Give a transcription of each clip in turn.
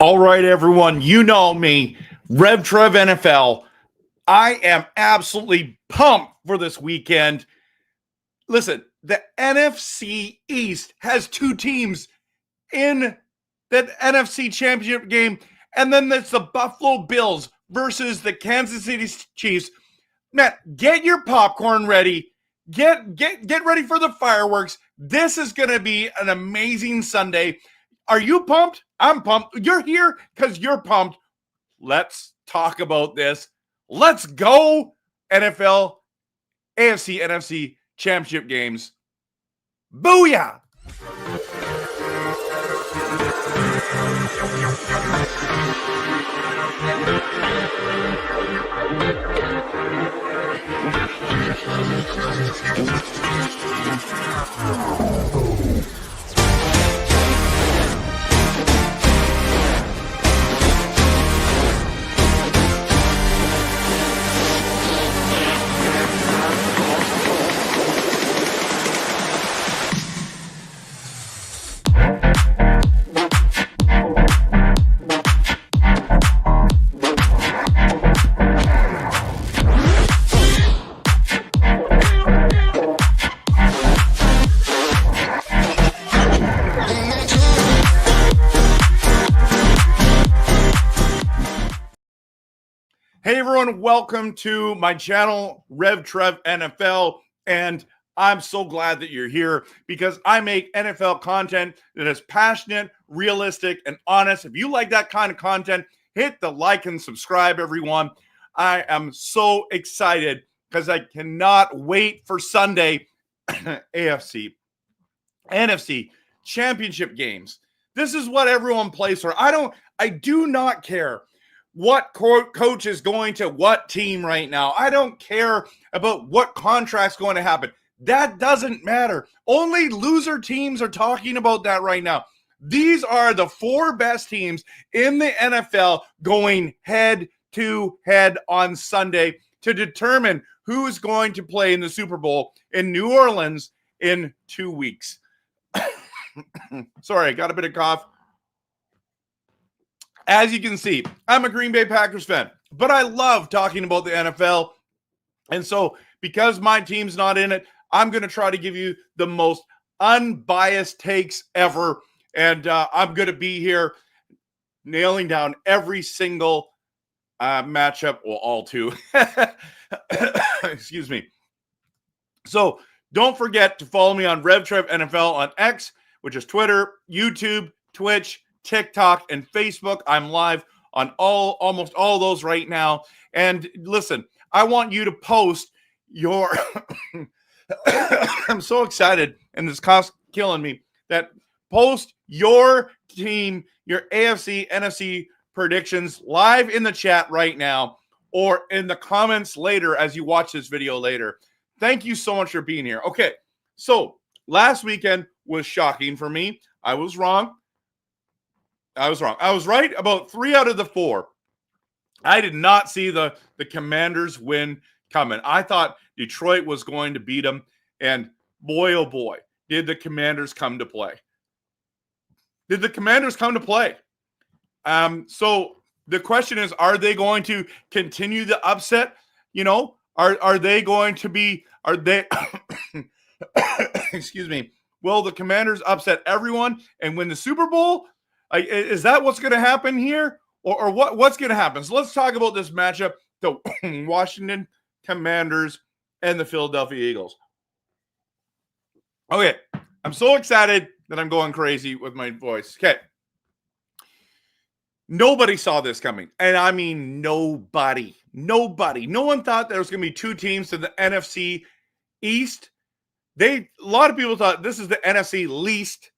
All right, everyone, you know me, Rev Trev NFL. I am absolutely pumped for this weekend. Listen, the NFC East has two teams in that NFC Championship game, and then there's the Buffalo Bills versus the Kansas City Chiefs. Man, get your popcorn ready. Get ready for the fireworks. This is going to be an amazing Sunday. Are you pumped? I'm pumped. You're here because you're pumped. Let's talk about this. Let's go, NFL, AFC, NFC championship games. Booyah! Hey everyone, welcome to my channel, Rev Trev NFL, and I'm so glad that you're here because I make NFL content that is passionate, realistic, and honest. If you like that kind of content, hit the like and subscribe, everyone. I am so excited because I cannot wait for Sunday, AFC, NFC, championship games. This is what everyone plays for. I do not care what coach is going to what team right now. I don't care about what contract's going to happen. That doesn't matter. Only loser teams are talking about that right now. These are the four best teams in the NFL going head to head on Sunday to determine who's going to play in the Super Bowl in New Orleans in 2 weeks. Sorry, I got a bit of cough. As you can see, I'm a Green Bay Packers fan, but I love talking about the NFL. And so because my team's not in it, I'm going to try to give you the most unbiased takes ever. And I'm going to be here nailing down every single matchup. Well, all two. Excuse me. So don't forget to follow me on RevTrev NFL on X, which is Twitter, YouTube, Twitch, TikTok, and Facebook. I'm live on almost all those right now. And listen, I want you to post your I'm so excited, and this cough's killing me, that post your team, your AFC, NFC predictions live in the chat right now or in the comments later as you watch this video later. Thank you so much for being here. Okay, so last weekend was shocking for me. I was wrong. I was right about 3 out of the 4. I did not see the Commanders win coming. I thought Detroit was going to beat them, and boy, oh boy, did the Commanders come to play. Did the Commanders come to play? So the question is, are they going to continue the upset? You know, are they going to be, are they, excuse me, will the Commanders upset everyone and win the Super Bowl? Is that what's going to happen here? Or what's going to happen? So let's talk about this matchup, the Washington Commanders and the Philadelphia Eagles. Okay, I'm so excited that I'm going crazy with my voice. Okay. Nobody saw this coming. And I mean nobody. Nobody. No one thought there was going to be two teams in the NFC East. A lot of people thought this is the NFC least.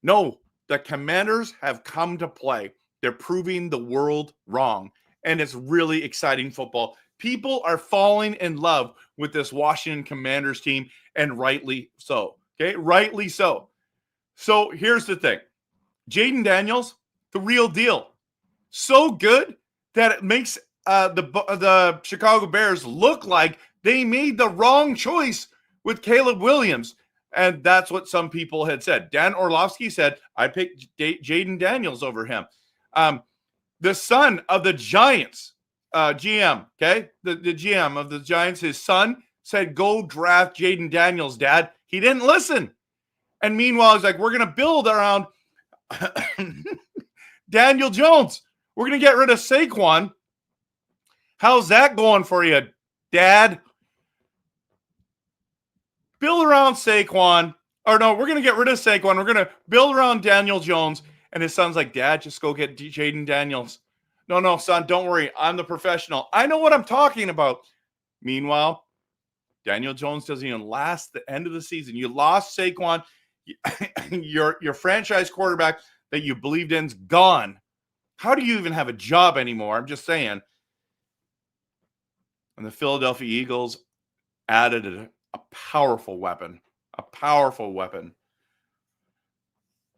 No. The Commanders have come to play. They're proving the world wrong. And it's really exciting football. People are falling in love with this Washington Commanders team, and rightly so. Okay, rightly so. So here's the thing. Jaden Daniels, the real deal. So good that it makes the Chicago Bears look like they made the wrong choice with Caleb Williams. And that's what some people had said. Dan Orlovsky said, I picked Jaden Daniels over him. The son of the Giants, GM, okay? The GM of the Giants, his son said, go draft Jaden Daniels, Dad. He didn't listen. And meanwhile, he's like, we're going to build around Daniel Jones. We're going to get rid of Saquon. How's that going for you, Dad? Build around Saquon. Or no, we're going to get rid of Saquon. We're going to build around Daniel Jones. And his son's like, Dad, just go get Jaden Daniels. No, son, don't worry. I'm the professional. I know what I'm talking about. Meanwhile, Daniel Jones doesn't even last the end of the season. You lost Saquon. Your franchise quarterback that you believed in's gone. How do you even have a job anymore? I'm just saying. And the Philadelphia Eagles added a powerful weapon. A powerful weapon.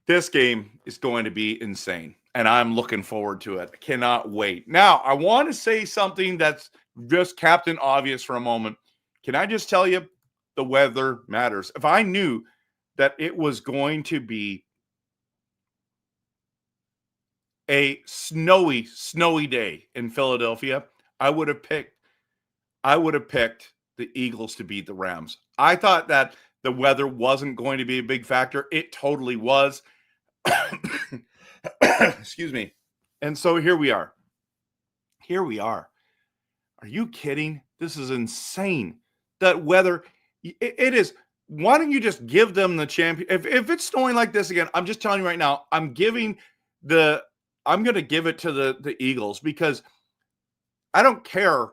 This game is going to be insane, and I'm looking forward to it. I cannot wait. Now, I want to say something that's just Captain Obvious for a moment. Can I just tell you, the weather matters. If I knew that it was going to be a snowy day in Philadelphia, I would have picked the Eagles to beat the Rams. I thought that the weather wasn't going to be a big factor. It totally was. Excuse me. And so here we are. Are you kidding? This is insane. That weather, it is. Why don't you just give them the champion? If it's snowing like this again, I'm just telling you right now, I'm going to give it to the Eagles, because I don't care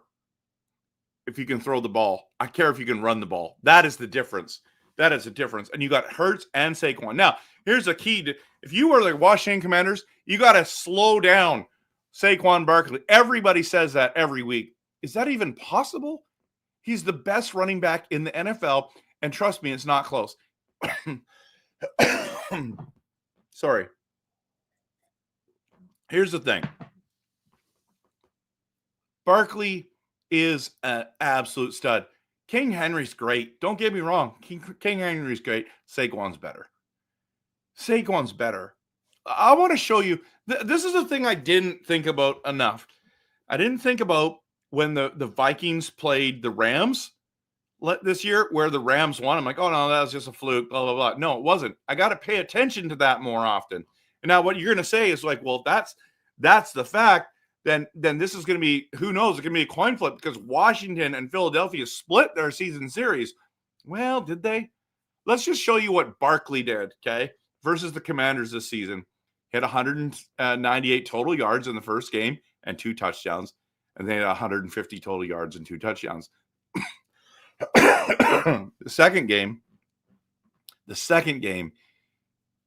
if you can throw the ball. I care if you can run the ball. That is the difference. That is the difference. And you got Hurts and Saquon. Now, here's the key. If you were the Washington Commanders, you got to slow down Saquon Barkley. Everybody says that every week. Is that even possible? He's the best running back in the NFL, and trust me, it's not close. Sorry. Here's the thing. Barkley is an absolute stud. King Henry's great. Don't get me wrong. King Henry's great. Saquon's better. I want to show you. This is the thing I didn't think about enough. I didn't think about when the Vikings played the Rams this year, where the Rams won. I'm like, oh, no, that was just a fluke, blah, blah, blah. No, it wasn't. I got to pay attention to that more often. And now what you're going to say is like, well, that's the fact. Then this is going to be, who knows, it's going to be a coin flip, because Washington and Philadelphia split their season series. Well, did they? Let's just show you what Barkley did, okay, versus the Commanders this season. He had 198 total yards in the first game and 2 touchdowns, and they had 150 total yards and 2 touchdowns. The second game,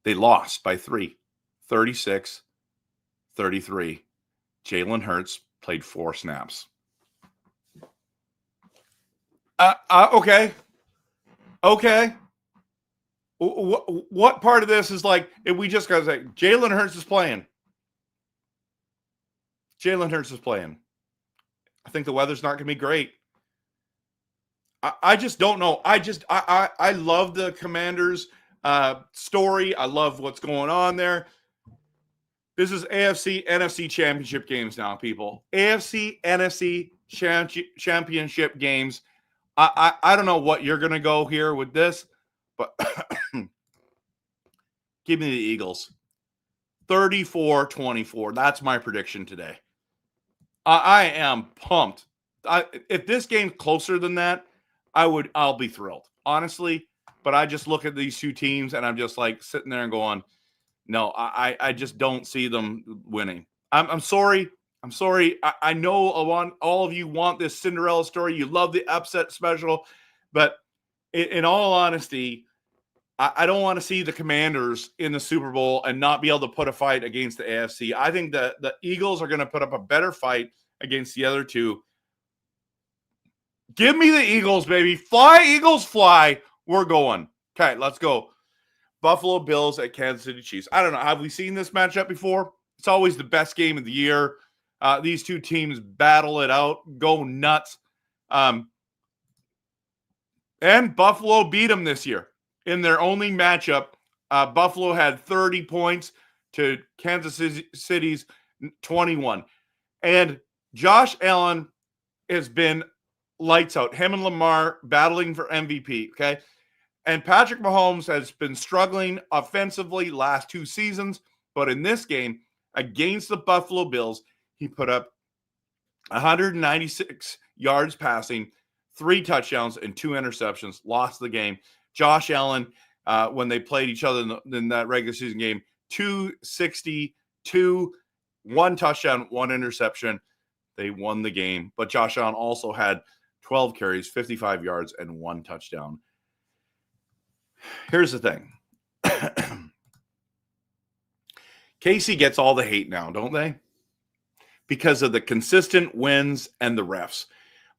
they lost by 3, 36-33. Jalen Hurts played 4 snaps. Okay. What part of this is like, if we just got to say, Jalen Hurts is playing. I think the weather's not going to be great. I just don't know. I love the Commanders story. I love what's going on there. This is AFC NFC championship games now, people. AFC NFC championship games. I don't know what you're going to go here with this, but give me the Eagles. 34-24. That's my prediction today. I am pumped. If this game's closer than that, I'll be thrilled, honestly. But I just look at these two teams and I'm just like sitting there and going, no, I just don't see them winning. I'm sorry. I know all of you want this Cinderella story. You love the upset special. But in all honesty, I don't want to see the Commanders in the Super Bowl and not be able to put a fight against the AFC. I think the Eagles are going to put up a better fight against the other two. Give me the Eagles, baby. Fly, Eagles, fly. We're going. Okay, let's go. Buffalo Bills at Kansas City Chiefs. I don't know. Have we seen this matchup before? It's always the best game of the year. These two teams battle it out, go nuts. And Buffalo beat them this year in their only matchup. Buffalo had 30 points to Kansas City's 21. And Josh Allen has been lights out. Him and Lamar battling for MVP, okay? And Patrick Mahomes has been struggling offensively last 2 seasons, but in this game against the Buffalo Bills, he put up 196 yards passing, 3 touchdowns, and 2 interceptions, lost the game. Josh Allen, when they played each other in that regular season game, 262, 1 touchdown, 1 interception. They won the game. But Josh Allen also had 12 carries, 55 yards, and 1 touchdown. Here's the thing. KC gets all the hate now, don't they? Because of the consistent wins and the refs.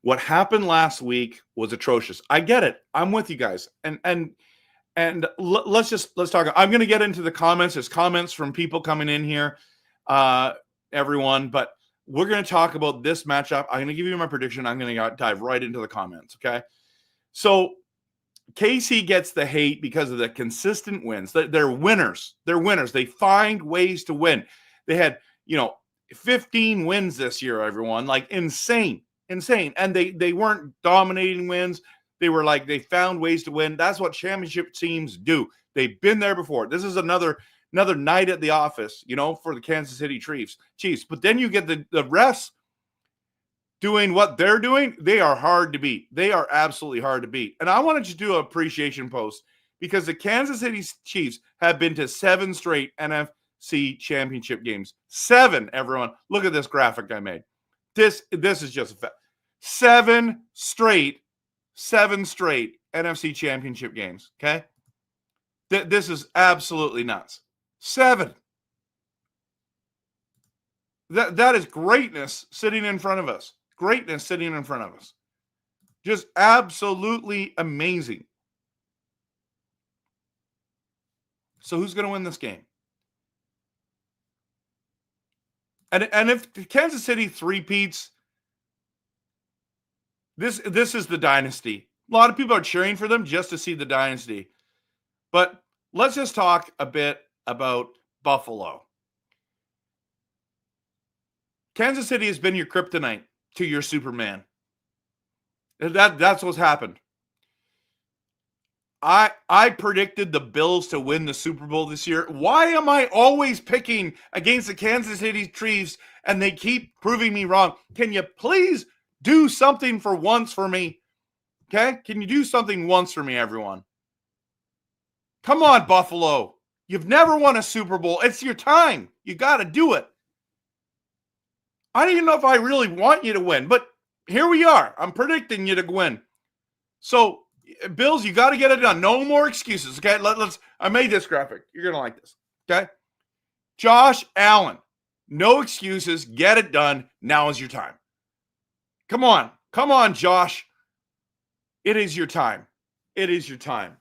What happened last week was atrocious. I get it. I'm with you guys. And let's talk. I'm going to get into the comments. There's comments from people coming in here, everyone. But we're going to talk about this matchup. I'm going to give you my prediction. I'm going to dive right into the comments. Okay. So KC gets the hate because of the consistent wins. They're winners. They're winners. They find ways to win. They had, 15 wins this year, everyone. Like insane. And they weren't dominating wins. They were like, they found ways to win. That's what championship teams do. They've been there before. This is another night at the office, for the Kansas City Chiefs. But then you get the refs doing what they're doing. They are hard to beat. They are absolutely hard to beat. And I wanted to do an appreciation post because the Kansas City Chiefs have been to 7 straight NFC championship games. 7, everyone. Look at this graphic I made. This is just a fact. 7 straight NFC championship games. Okay. This is absolutely nuts. 7. That is greatness sitting in front of us. Greatness sitting in front of us. Just absolutely amazing. So who's going to win this game? And if Kansas City three-peats, this is the dynasty. A lot of people are cheering for them just to see the dynasty. But let's just talk a bit about Buffalo. Kansas City has been your kryptonite to your Superman. That's what's happened. I predicted the Bills to win the Super Bowl this year. Why am I always picking against the Kansas City Chiefs and they keep proving me wrong? Can you please do something for once for me? Okay? Can you do something once for me, everyone? Come on, Buffalo. You've never won a Super Bowl. It's your time. You got to do it. I don't even know if I really want you to win, but here we are. I'm predicting you to win. So, Bills, you got to get it done. No more excuses, okay? I made this graphic. You're going to like this, okay? Josh Allen, no excuses. Get it done. Now is your time. Come on. Come on, Josh. It is your time. It is your time.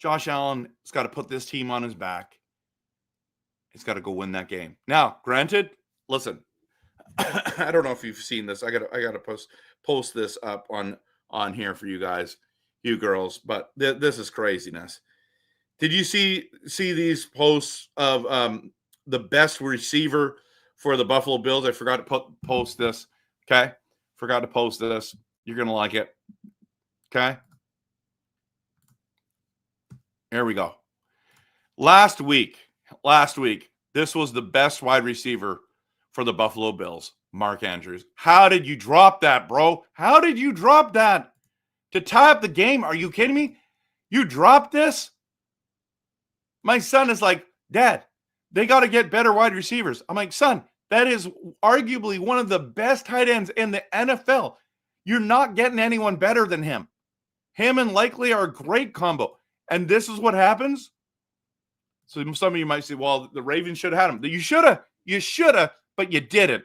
Josh Allen has got to put this team on his back. He's got to go win that game. Now, granted, listen, I don't know if you've seen this. I gotta post this up on here for you guys, you girls, but this is craziness. Did you see these posts of the best receiver for the Buffalo Bills? I forgot to post this. Okay, forgot to post this. You're gonna like it. Okay, here we go. Last week, this was the best wide receiver for the Buffalo Bills, Mark Andrews. How did you drop that, bro? How did you drop that? To tie up the game? Are you kidding me? You dropped this? My son is like, Dad, they got to get better wide receivers. I'm like, son, that is arguably one of the best tight ends in the NFL. You're not getting anyone better than him. Him and Likely are a great combo. And this is what happens? So some of you might say, well, the Ravens should have had him. You should have, but you didn't.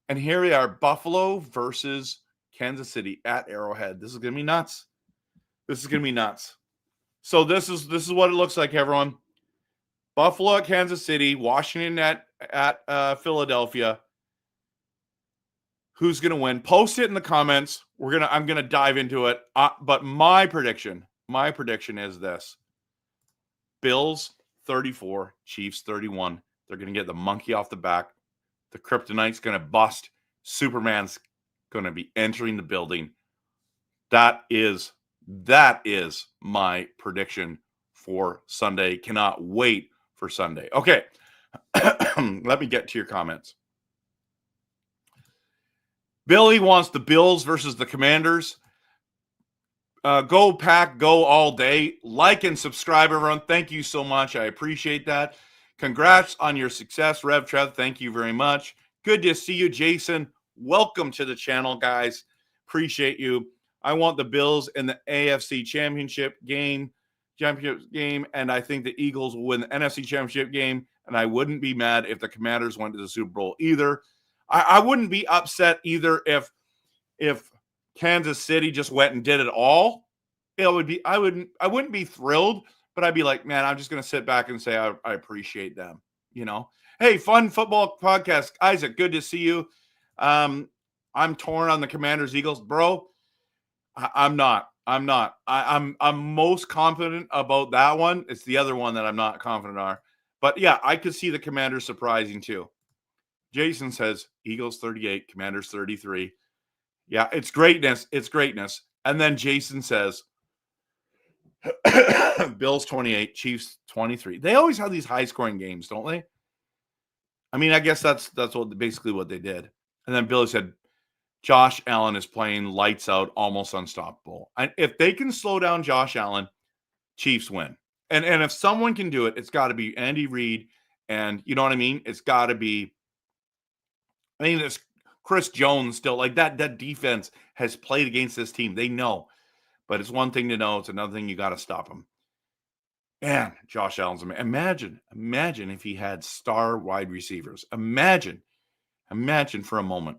And here we are, Buffalo versus Kansas City at Arrowhead. This is going to be nuts. This is going to be nuts. So this is what it looks like, everyone. Buffalo at Kansas City, Washington at Philadelphia. Who's going to win? Post it in the comments. I'm going to dive into it. But my prediction is this. Bills 34, Chiefs 31. They're going to get the monkey off the back. The kryptonite's going to bust. Superman's going to be entering the building. That is my prediction for Sunday. Cannot wait for Sunday. Okay. Let me get to your comments. Billy wants the Bills versus the Commanders. Go Pack, go all day. Like and subscribe, everyone. Thank you so much. I appreciate that. Congrats on your success, Rev Trev. Thank you very much. Good to see you, Jason. Welcome to the channel, guys. Appreciate you. I want the Bills in the AFC championship game, and I think the Eagles will win the NFC championship game, and I wouldn't be mad if the Commanders went to the Super Bowl either. I wouldn't be upset either if Kansas City just went and did it all. I wouldn't be thrilled, but I'd be like, man, I'm just going to sit back and say I appreciate them, you know. Hey, fun football podcast. Isaac, good to see you. I'm torn on the Commanders Eagles, bro. I'm not. I'm most confident about that one. It's the other one that I'm not confident on. But yeah, I could see the Commanders surprising too. Jason says Eagles 38, Commanders 33. Yeah, it's greatness. It's greatness. And then Jason says Bills 28, Chiefs 23. They always have these high-scoring games, don't they? I mean, I guess that's basically what they did. And then Billy said Josh Allen is playing lights out, almost unstoppable. And if they can slow down Josh Allen, Chiefs win. And if someone can do it, it's got to be Andy Reid. And you know what I mean? It's got to be, I mean, it's Chris Jones still. Like that defense has played against this team. They know. But it's one thing to know. It's another thing you got to stop them. Man, Josh Allen's amazing. Imagine if he had star wide receivers. Imagine for a moment,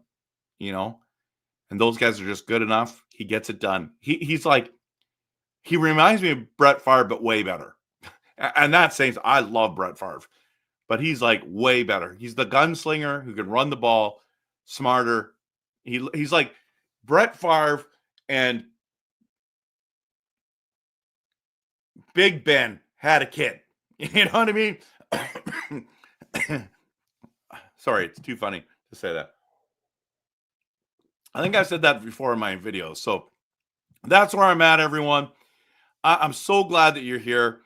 you know. And those guys are just good enough. He gets it done. He's like, he reminds me of Brett Favre, but way better. And that's saying I love Brett Favre, but he's like way better. He's the gunslinger who can run the ball smarter. He's like Brett Favre and Big Ben had a kid. You know what I mean? Sorry, it's too funny to say that. I think I said that before in my videos. So that's where I'm at, everyone. I'm so glad that you're here.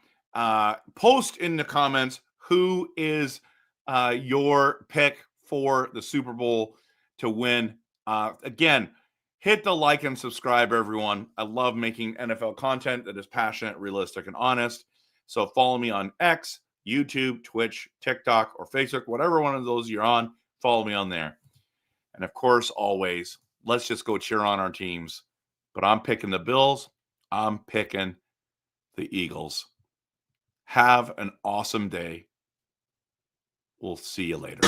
Post in the comments who is your pick for the Super Bowl to win. Again, hit the like and subscribe, everyone. I love making NFL content that is passionate, realistic, and honest. So follow me on X, YouTube, Twitch, TikTok, or Facebook, whatever one of those you're on. Follow me on there. And of course, always, let's just go cheer on our teams. But I'm picking the Bills. I'm picking the Eagles. Have an awesome day. We'll see you later.